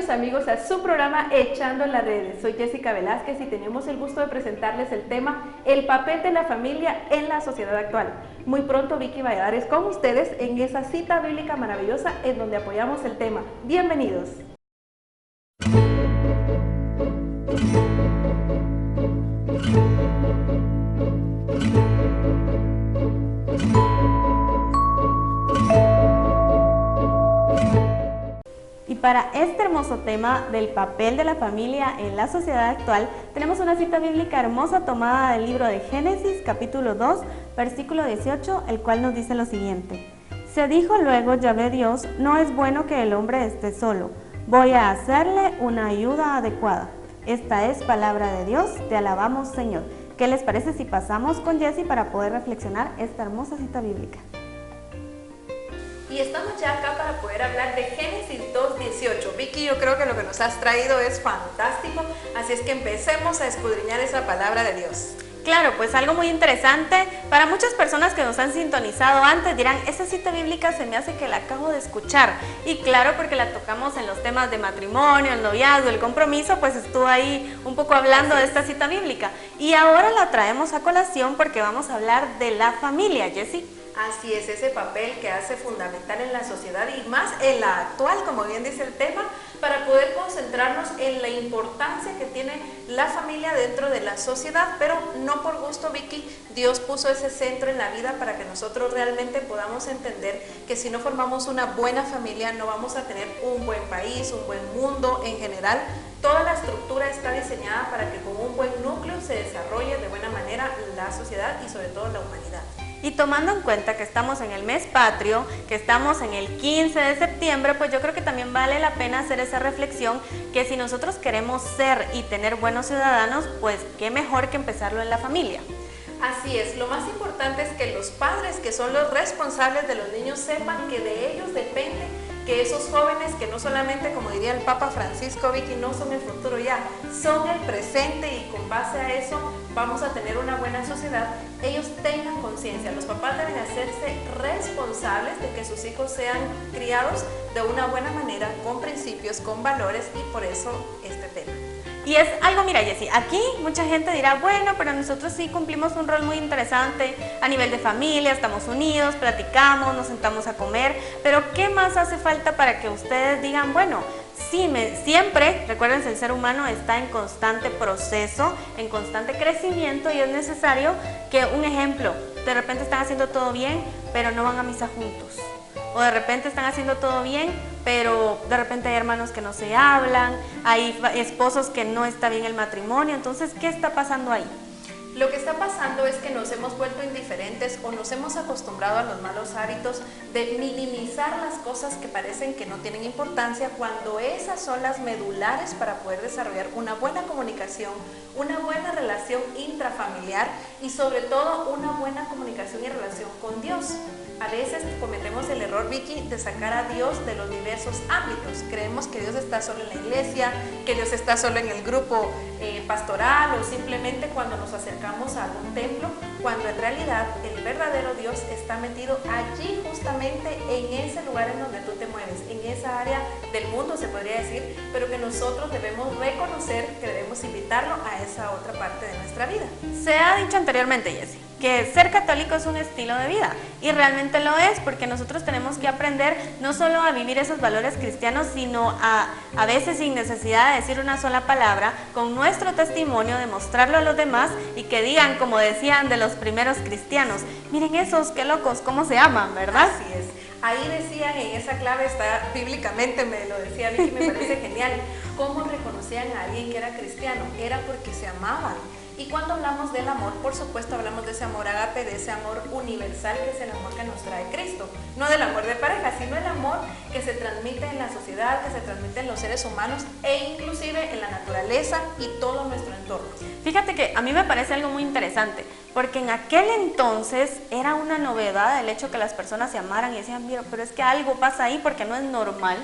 bienvenidos amigos a su programa Echando las Redes. Soy Jessica Velázquez y tenemos el gusto de presentarles el tema El papel de la familia en la sociedad actual. Muy pronto Vicky Valladares con ustedes en esa cita bíblica maravillosa en donde apoyamos el tema. Bienvenidos. Y para este hermoso tema del papel de la familia en la sociedad actual, tenemos una cita bíblica hermosa tomada del libro de Génesis, capítulo 2, versículo 18, el cual nos dice lo siguiente. Se dijo luego Yahvé Dios, no es bueno que el hombre esté solo, voy a hacerle una ayuda adecuada. Esta es palabra de Dios, te alabamos Señor. ¿Qué les parece si pasamos con Jessie para poder reflexionar esta hermosa cita bíblica? Y estamos ya acá para poder hablar de Génesis 2:18. Vicky, yo creo que lo que nos has traído es fantástico, así es que empecemos a escudriñar esa palabra de Dios. Claro, pues algo muy interesante. Para muchas personas que nos han sintonizado antes dirán, esa cita bíblica se me hace que la acabo de escuchar. Y claro, porque la tocamos en los temas de matrimonio, el noviazgo, el compromiso, pues estuvo ahí un poco hablando de esta cita bíblica. Y ahora la traemos a colación porque vamos a hablar de la familia, Jessie. Así es, ese papel que hace fundamental en la sociedad y más en la actual, como bien dice el tema, para poder concentrarnos en la importancia que tiene la familia dentro de la sociedad, pero no por gusto, Vicky. Dios puso ese centro en la vida para que nosotros realmente podamos entender que si no formamos una buena familia no vamos a tener un buen país, un buen mundo en general. Toda la estructura está diseñada para que con un buen núcleo se desarrolle de buena manera la sociedad y sobre todo la humanidad. Y tomando en cuenta que estamos en el mes patrio, que estamos en el 15 de septiembre, pues yo creo que también vale la pena hacer esa reflexión que si nosotros queremos ser y tener buenos ciudadanos, pues qué mejor que empezarlo en la familia. Así es, lo más importante es que los padres, que son los responsables de los niños, sepan que de ellos depende que esos jóvenes, que no solamente, como diría el Papa Francisco, Vicky, no son el futuro ya, son el presente, y con base a eso vamos a tener una buena sociedad, ellos tengan conciencia. Los papás deben hacerse responsables de que sus hijos sean criados de una buena manera, con principios, con valores, y por eso este tema. Y es algo, mira Jessie, aquí mucha gente dirá, bueno, pero nosotros sí cumplimos un rol muy interesante a nivel de familia, estamos unidos, platicamos, nos sentamos a comer, pero ¿qué más hace falta para que ustedes digan, bueno, sí, siempre, recuérdense, el ser humano está en constante proceso, en constante crecimiento, y es necesario que, un ejemplo, de repente están haciendo todo bien, pero no van a misa juntos. O de repente están haciendo todo bien, pero de repente hay hermanos que no se hablan, hay esposos que no está bien el matrimonio. Entonces, ¿qué está pasando ahí? Lo que está pasando es que nos hemos vuelto indiferentes o nos hemos acostumbrado a los malos hábitos de minimizar las cosas que parecen que no tienen importancia, cuando esas son las medulares para poder desarrollar una buena comunicación, una buena relación intrafamiliar y sobre todo una buena comunicación y relación con Dios. A veces cometemos el error, Vicky, de sacar a Dios de los diversos ámbitos. Creemos que Dios está solo en la iglesia, que Dios está solo en el grupo pastoral o simplemente cuando nos acercamos a algún templo, cuando en realidad el verdadero Dios está metido allí, justamente en ese lugar en donde tú te mueves, en esa área del mundo se podría decir, pero que nosotros debemos reconocer, que debemos invitarlo a esa otra parte de nuestra vida. Se ha dicho anteriormente, Jessie, que ser católico es un estilo de vida, y realmente lo es, porque nosotros tenemos que aprender no solo a vivir esos valores cristianos, sino a veces sin necesidad de decir una sola palabra, con nuestro testimonio, demostrarlo a los demás y que digan, como decían de los primeros cristianos, miren esos, qué locos, cómo se aman, ¿verdad? Así es. Ahí decían, en esa clave está bíblicamente, me lo decía Vicky, me parece genial, cómo reconocían a alguien que era cristiano, era porque se amaban. Y cuando hablamos del amor, por supuesto hablamos de ese amor ágape, de ese amor universal, que es el amor que nos trae Cristo. No del amor de pareja, sino el amor que se transmite en la sociedad, que se transmite en los seres humanos e inclusive en la naturaleza y todo nuestro entorno. Fíjate que a mí me parece algo muy interesante, porque en aquel entonces era una novedad el hecho que las personas se amaran y decían, mira, pero es que algo pasa ahí porque no es normal.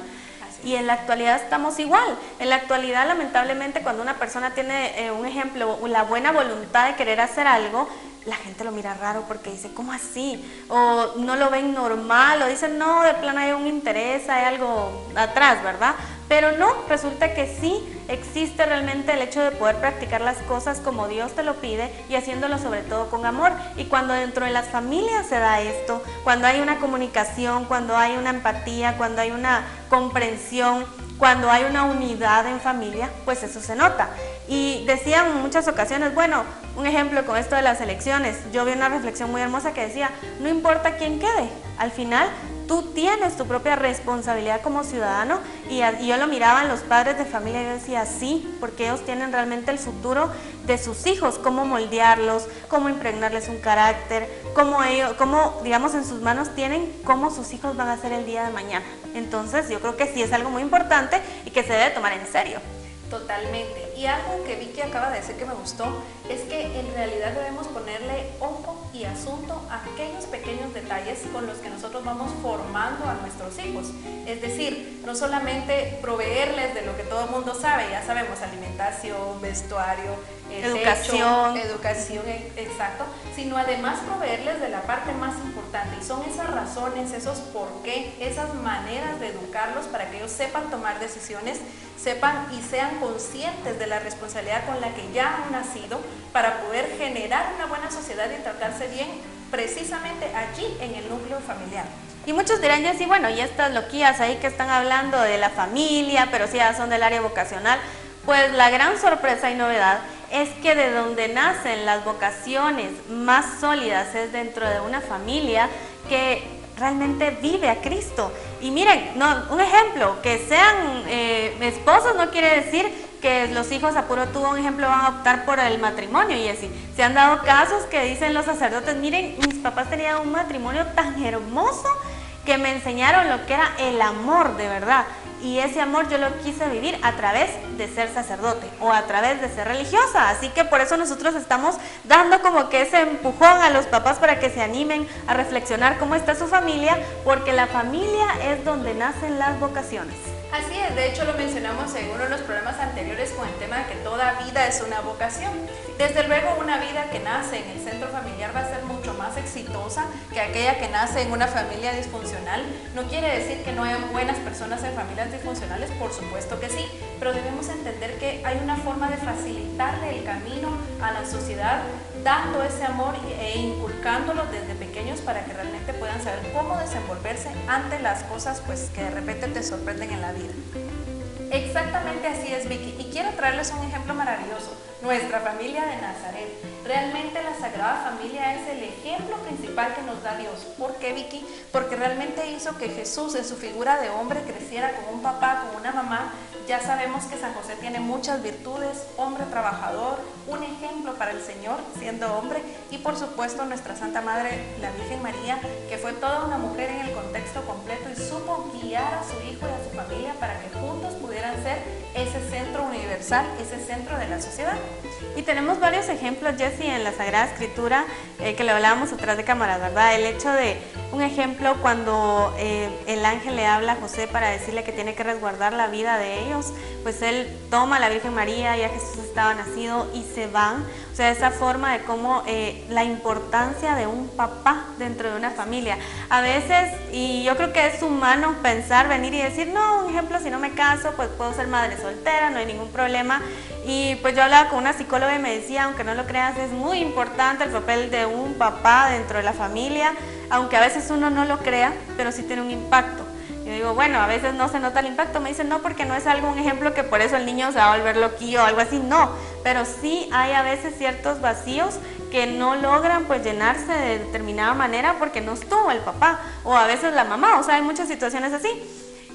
Y en la actualidad estamos igual. En la actualidad, lamentablemente, cuando una persona tiene, un ejemplo, la buena voluntad de querer hacer algo, la gente lo mira raro porque dice, ¿cómo así? O no lo ven normal, o dicen, no, de plano hay un interés, hay algo atrás, ¿verdad? pero no, resulta que sí existe realmente el hecho de poder practicar las cosas como Dios te lo pide y haciéndolo sobre todo con amor. Y cuando dentro de las familias se da esto, cuando hay una comunicación, cuando hay una empatía, cuando hay una comprensión, cuando hay una unidad en familia, pues eso se nota. Y decían en muchas ocasiones, bueno, un ejemplo con esto de las elecciones, yo vi una reflexión muy hermosa que decía, no importa quién quede, al final tú tienes tu propia responsabilidad como ciudadano, y yo lo miraba en los padres de familia y yo decía, sí, porque ellos tienen realmente el futuro de sus hijos, cómo moldearlos, cómo impregnarles un carácter, cómo digamos en sus manos tienen cómo sus hijos van a ser el día de mañana. Entonces yo creo que sí es algo muy importante y que se debe tomar en serio. Totalmente. Y algo que Vicky acaba de decir que me gustó es que en realidad debemos ponerle ojo y asunto a aquellos pequeños detalles con los que nosotros vamos formando a nuestros hijos. Es decir, no solamente proveerles de lo que todo el mundo sabe, ya sabemos, alimentación, vestuario, educación, exacto, sino además proveerles de la parte más importante, y son esas razones, esos por qué, esas maneras de educarlos para que ellos sepan tomar decisiones, sepan y sean conscientes de la responsabilidad con la que ya han nacido para poder generar una buena sociedad y tratarse bien precisamente allí en el núcleo familiar. Y muchos dirán, ya sí, bueno, y estas loquillas ahí que están hablando de la familia, pero sí ya son del área vocacional. Pues la gran sorpresa y novedad es que de donde nacen las vocaciones más sólidas es dentro de una familia que realmente vive a Cristo. Y miren, un ejemplo, que sean esposos no quiere decir que los hijos a puro tubo, un ejemplo, van a optar por el matrimonio, y así. Se han dado casos que dicen los sacerdotes, miren, mis papás tenían un matrimonio tan hermoso que me enseñaron lo que era el amor de verdad. Y ese amor yo lo quise vivir a través de ser sacerdote o a través de ser religiosa. Así que por eso nosotros estamos dando como que ese empujón a los papás para que se animen a reflexionar cómo está su familia, porque la familia es donde nacen las vocaciones. Así es, de hecho lo mencionamos en uno de los programas anteriores con el tema de que toda vida es una vocación. Desde luego una vida que nace en el centro familiar va a ser mucho más exitosa que aquella que nace en una familia disfuncional. No quiere decir que no hayan buenas personas en familias disfuncionales, por supuesto que sí, pero debemos entender que hay una forma de facilitarle el camino a la sociedad, dando ese amor e inculcándolo desde pequeños para que realmente puedan saber cómo desenvolverse ante las cosas pues que de repente te sorprenden en la vida. Exactamente así es, Vicky, y quiero traerles un ejemplo maravilloso, nuestra familia de Nazaret. Realmente la Sagrada Familia es el ejemplo principal que nos da Dios. ¿Por qué, Vicky? Porque realmente hizo que Jesús en su figura de hombre creciera con un papá, con una mamá. Ya sabemos que San José tiene muchas virtudes, hombre trabajador, un ejemplo para el Señor siendo hombre, y por supuesto nuestra Santa Madre, la Virgen María, que fue toda una mujer en el contexto completo y supo guiar a su hijo y a su familia para que juntos pudieran ser ese centro universal, ese centro de la sociedad. Y tenemos varios ejemplos, Jessie, en la Sagrada Escritura, que le hablábamos atrás de cámaras, ¿verdad? El hecho de, un ejemplo, cuando el ángel le habla a José para decirle que tiene que resguardar la vida de ellos, pues él toma a la Virgen María, ya Jesús estaba nacido, y se van. O sea, esa forma de cómo la importancia de un papá dentro de una familia. A veces, y yo creo que es humano pensar, venir y decir, no, un ejemplo, si no me caso, pues puedo ser madre soltera, no hay ningún problema. Y pues yo hablaba con una psicóloga y me decía, aunque no lo creas, es muy importante el papel de un papá dentro de la familia, aunque a veces uno no lo crea, pero sí tiene un impacto. Yo digo, bueno, a veces no se nota el impacto. Me dicen, no, porque no es algo, un ejemplo que por eso el niño se va a volver loquillo o algo así. No, pero sí hay a veces ciertos vacíos que no logran pues llenarse de determinada manera porque no estuvo el papá o a veces la mamá. O sea, hay muchas situaciones así.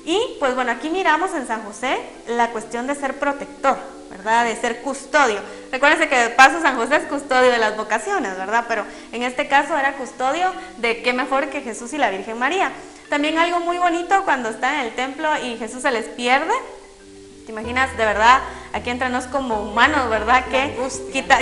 Y pues bueno, aquí miramos en San José la cuestión de ser protector, ¿verdad? De ser custodio. Recuérdense que de paso San José es custodio de las vocaciones, ¿verdad? Pero en este caso era custodio de qué mejor que Jesús y la Virgen María. También algo muy bonito cuando están en el templo y Jesús se les pierde. ¿Te imaginas? De verdad, aquí entre nos como humanos, ¿verdad? Que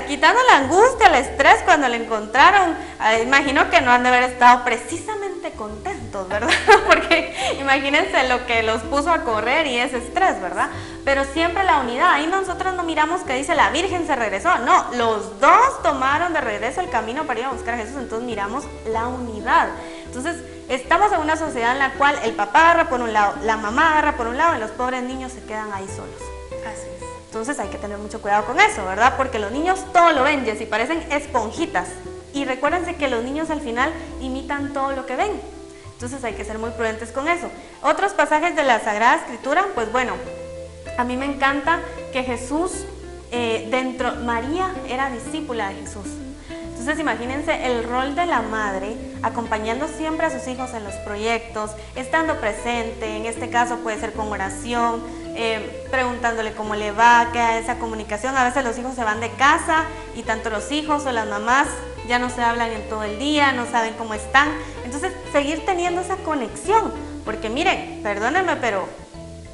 quitando la angustia, el estrés cuando le encontraron, imagino que no han de haber estado precisamente contentos, ¿verdad? Porque imagínense lo que los puso a correr y ese estrés, ¿verdad? Pero siempre la unidad. Ahí nosotros no miramos que dice la Virgen se regresó. No, los dos tomaron de regreso el camino para ir a buscar a Jesús. Entonces miramos la unidad. Entonces Estamos en una sociedad en la cual el papá agarra por un lado, la mamá agarra por un lado y los pobres niños se quedan ahí solos. Así es. Entonces hay que tener mucho cuidado con eso, ¿verdad? Porque los niños todo lo ven, Jessy, parecen esponjitas. Y recuérdense que los niños al final imitan todo lo que ven. Entonces hay que ser muy prudentes con eso. Otros pasajes de la Sagrada Escritura, pues bueno, a mí me encanta que Jesús, María era discípula de Jesús. Entonces imagínense el rol de la madre, acompañando siempre a sus hijos en los proyectos, estando presente, en este caso puede ser con oración, preguntándole cómo le va, que haya esa comunicación. A veces los hijos se van de casa y tanto los hijos o las mamás ya no se hablan en todo el día, no saben cómo están. Entonces seguir teniendo esa conexión, porque miren, perdónenme, pero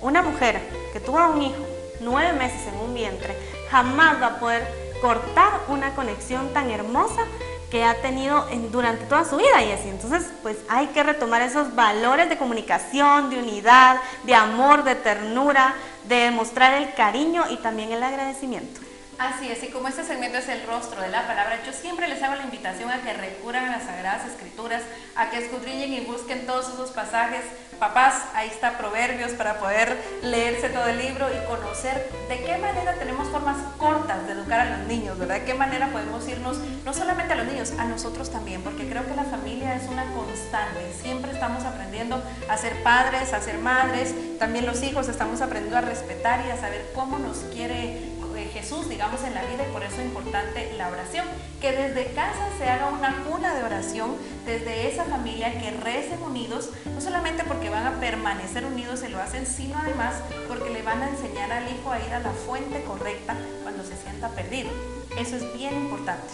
una mujer que tuvo un hijo 9 meses en un vientre jamás va a poder cortar una conexión tan hermosa que ha tenido durante toda su vida, Jessy. Entonces, pues hay que retomar esos valores de comunicación, de unidad, de amor, de ternura, de mostrar el cariño y también el agradecimiento. Así es, y como este segmento es el rostro de la palabra, yo siempre les hago la invitación a que recurran a las Sagradas Escrituras, a que escudriñen y busquen todos esos pasajes. Papás, ahí está Proverbios para poder leerse todo el libro y conocer de qué manera tenemos formas cortas de educar a los niños, ¿verdad? De qué manera podemos irnos, no solamente a los niños, a nosotros también, porque creo que la familia es una constante. Siempre estamos aprendiendo a ser padres, a ser madres, también los hijos estamos aprendiendo a respetar y a saber cómo nos quiere Jesús, digamos, en la vida, y por eso es importante la oración, que desde casa se haga una cuna de oración, desde esa familia, que recen unidos, no solamente porque van a permanecer unidos y lo hacen, sino además porque le van a enseñar al hijo a ir a la fuente correcta cuando se sienta perdido. Eso es bien importante.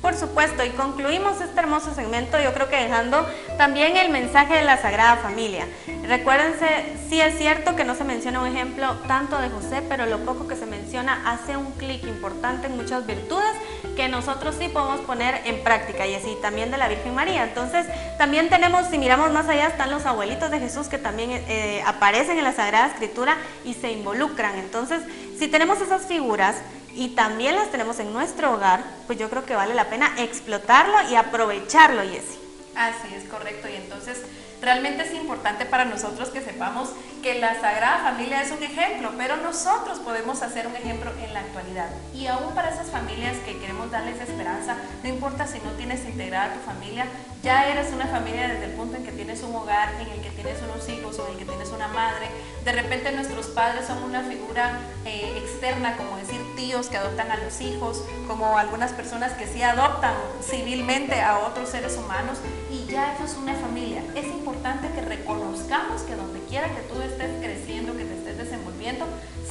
Por supuesto, y concluimos este hermoso segmento, yo creo que dejando también el mensaje de la Sagrada Familia. Recuérdense, sí es cierto que no se menciona un ejemplo tanto de José, pero lo poco que se menciona hace un clic importante en muchas virtudes que nosotros sí podemos poner en práctica, y así también de la Virgen María. Entonces, también tenemos, si miramos más allá, están los abuelitos de Jesús que también aparecen en la Sagrada Escritura y se involucran. Entonces, si tenemos esas figuras y también las tenemos en nuestro hogar, pues yo creo que vale la pena explotarlo y aprovecharlo, Jessy. Así es, correcto. Y entonces realmente es importante para nosotros que sepamos que la Sagrada Familia es un ejemplo, pero nosotros podemos hacer un ejemplo en la actualidad. Y aún para esas familias que queremos darles esperanza, no importa si no tienes integrada tu familia, ya eres una familia desde el punto en que tienes un hogar, en el que tienes unos hijos o en el que tienes una madre. De repente nuestros padres son una figura externa, como decir tíos que adoptan a los hijos, como algunas personas que sí adoptan civilmente a otros seres humanos, y ya eso es una familia. Es importante que reconozcamos que donde quiera que tú estés creciendo, que te estés desenvolviendo,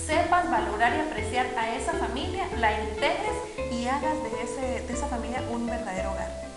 sepas valorar y apreciar a esa familia, la integres y hagas de esa familia un verdadero hogar.